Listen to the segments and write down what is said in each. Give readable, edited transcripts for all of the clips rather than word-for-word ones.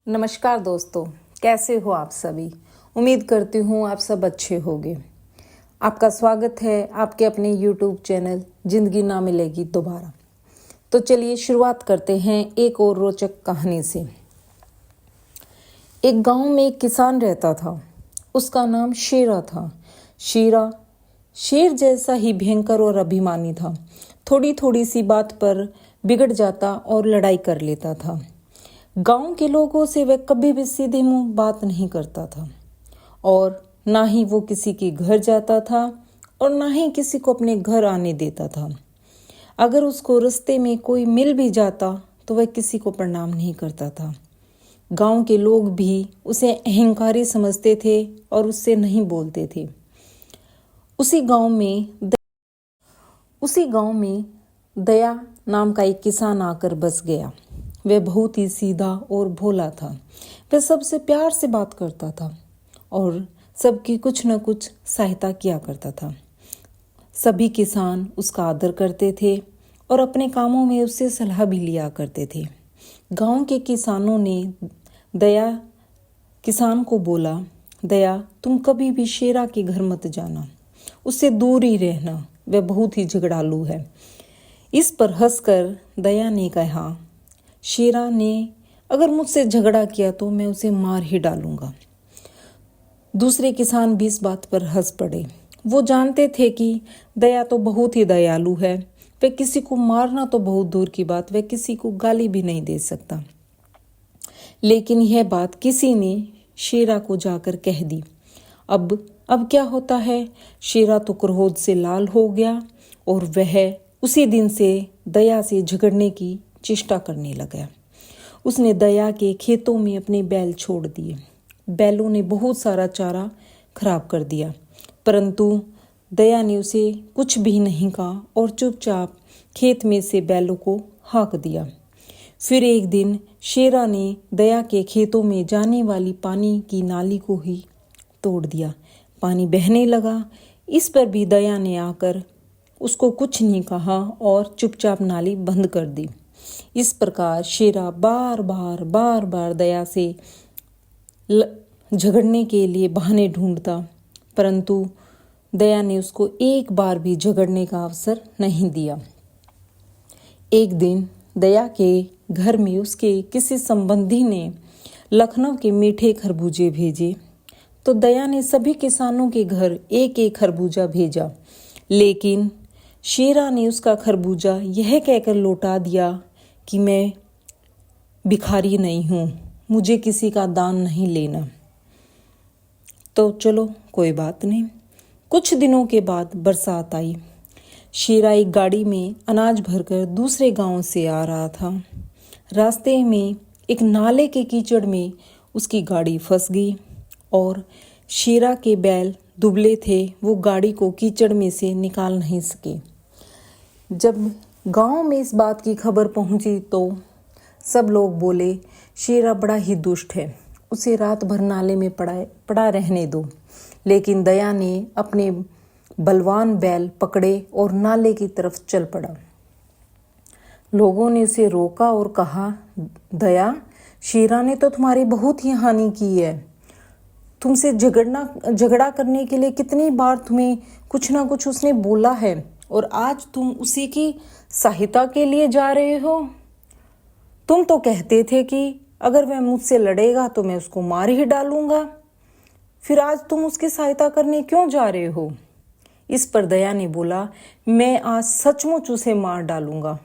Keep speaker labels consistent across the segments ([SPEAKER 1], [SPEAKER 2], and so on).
[SPEAKER 1] नमस्कार दोस्तों, कैसे हो आप सभी। उम्मीद करती हूँ आप सब अच्छे होंगे। आपका स्वागत है आपके अपने YouTube चैनल जिंदगी ना मिलेगी दोबारा। तो चलिए शुरुआत करते हैं एक और रोचक कहानी से। एक गांव में एक किसान रहता था। उसका नाम शेरा था। शेरा शेर जैसा ही भयंकर और अभिमानी था। थोड़ी थोड़ी सी बात पर बिगड़ जाता और लड़ाई कर लेता था। गांव के लोगों से वह कभी भी सीधे मुंह बात नहीं करता था और ना ही वो किसी के घर जाता था और ना ही किसी को अपने घर आने देता था। अगर उसको रास्ते में कोई मिल भी जाता तो वह किसी को प्रणाम नहीं करता था। गांव के लोग भी उसे अहंकारी समझते थे और उससे नहीं बोलते थे। उसी गांव में दया नाम का एक किसान आकर बस गया। वह बहुत ही सीधा और भोला था। वह सबसे प्यार से बात करता था और सबकी कुछ न कुछ सहायता किया करता था। सभी किसान उसका आदर करते थे और अपने कामों में उससे सलाह भी लिया करते थे। गांव के किसानों ने किसान को बोला, दया, तुम कभी भी शेरा के घर मत जाना, उससे दूर ही रहना, वह बहुत ही झगड़ालू है। इस पर हंसकर दया ने कहा, शेरा ने अगर मुझसे झगड़ा किया तो मैं उसे मार ही डालूंगा। दूसरे किसान भी इस बात पर हंस पड़े। वो जानते थे कि दया तो बहुत ही दयालु है। वह किसी को मारना तो बहुत दूर की बात, वह किसी को गाली भी नहीं दे सकता। लेकिन यह बात किसी ने शेरा को जाकर कह दी। अब क्या होता है, शेरा तो क्रोध से लाल हो गया और वह उसी दिन से दया से झगड़ने की चेष्टा करने लगा। उसने दया के खेतों में अपने बैल छोड़ दिए। बैलों ने बहुत सारा चारा खराब कर दिया, परंतु दया ने उसे कुछ भी नहीं कहा और चुपचाप खेत में से बैलों को हाँक दिया। फिर एक दिन शेरा ने दया के खेतों में जाने वाली पानी की नाली को ही तोड़ दिया। पानी बहने लगा। इस पर भी दया ने आकर उसको कुछ नहीं कहा और चुपचाप नाली बंद कर दी। इस प्रकार शेरा बार बार दया से झगड़ने के लिए बहाने ढूंढता, परंतु दया ने उसको एक बार भी झगड़ने का अवसर नहीं दिया। एक दिन दया के घर में उसके किसी संबंधी ने लखनऊ के मीठे खरबूजे भेजे, तो दया ने सभी किसानों के घर एक एक खरबूजा भेजा। लेकिन शेरा ने उसका खरबूजा यह कहकर लौटा दिया कि मैं भिखारी नहीं हूँ, मुझे किसी का दान नहीं लेना। तो चलो कोई बात नहीं। कुछ दिनों के बाद बरसात आई। शेरा एक गाड़ी में अनाज भरकर दूसरे गांव से आ रहा था। रास्ते में एक नाले के कीचड़ में उसकी गाड़ी फंस गई और शेरा के बैल दुबले थे, वो गाड़ी को कीचड़ में से निकाल नहीं सके। जब गांव में इस बात की खबर पहुंची तो सब लोग बोले, शेरा बड़ा ही दुष्ट है, उसे रात भर नाले में पड़ा रहने दो। लेकिन दया ने अपने बलवान बैल पकड़े और नाले की तरफ चल पड़ा। लोगों ने उसे रोका और कहा, दया, शेरा ने तो तुम्हारी बहुत ही हानि की है। तुमसे झगड़ा करने के लिए कितनी बार तुम्हें कुछ ना कुछ उसने बोला है और आज तुम उसी की सहायता के लिए जा रहे हो। तुम तो कहते थे कि अगर वह मुझसे लड़ेगा तो मैं उसको मार ही डालूंगा, फिर आज तुम उसकी सहायता करने क्यों जा रहे हो। इस पर दया ने बोला, मैं आज सचमुच उसे मार डालूंगा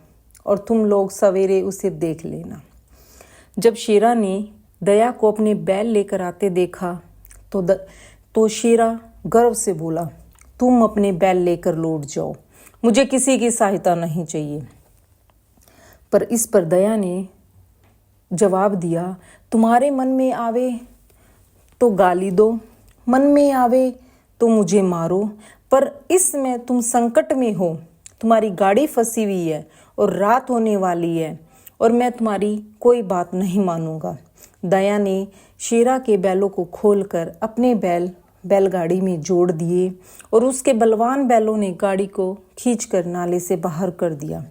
[SPEAKER 1] और तुम लोग सवेरे उसे देख लेना। जब शेरा ने दया को अपने बैल लेकर आते देखा तो शेरा गर्व से बोला, तुम अपने बैल लेकर लौट जाओ, मुझे किसी की सहायता नहीं चाहिए। पर इस पर दया ने जवाब दिया, तुम्हारे मन में आवे तो गाली दो, मन में आवे तो मुझे मारो, पर इसमें तुम संकट में हो, तुम्हारी गाड़ी फंसी हुई है और रात होने वाली है और मैं तुम्हारी कोई बात नहीं मानूंगा। दया ने शेरा के बैलों को खोलकर अपने बैलगाड़ी में जोड़ दिए और उसके बलवान बैलों ने गाड़ी को खींचकर नाले से बाहर कर दिया।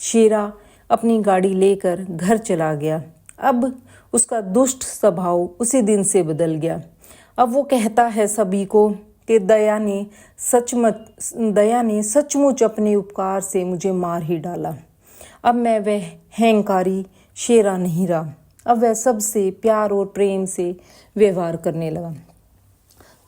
[SPEAKER 1] शेरा अपनी गाड़ी लेकर घर चला गया। अब उसका दुष्ट स्वभाव उसी दिन से बदल गया। अब वो कहता है सभी को कि दया ने सचमुच अपने उपकार से मुझे मार ही डाला। अब मैं वह अहंकारी शेरा नहीं रहा, अब वह सबसे प्यार और प्रेम से व्यवहार करने लगा।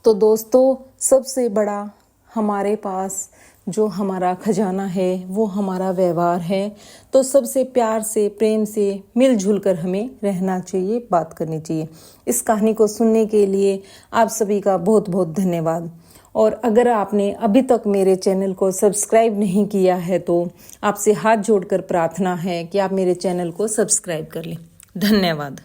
[SPEAKER 1] तो दोस्तों, सबसे बड़ा हमारे पास जो हमारा खजाना है वो हमारा व्यवहार है। तो सबसे प्यार से प्रेम से मिलजुल कर हमें रहना चाहिए, बात करनी चाहिए। इस कहानी को सुनने के लिए आप सभी का बहुत बहुत धन्यवाद। और अगर आपने अभी तक मेरे चैनल को सब्सक्राइब नहीं किया है तो आपसे हाथ जोड़कर प्रार्थना है कि आप मेरे चैनल को सब्सक्राइब कर लें। धन्यवाद।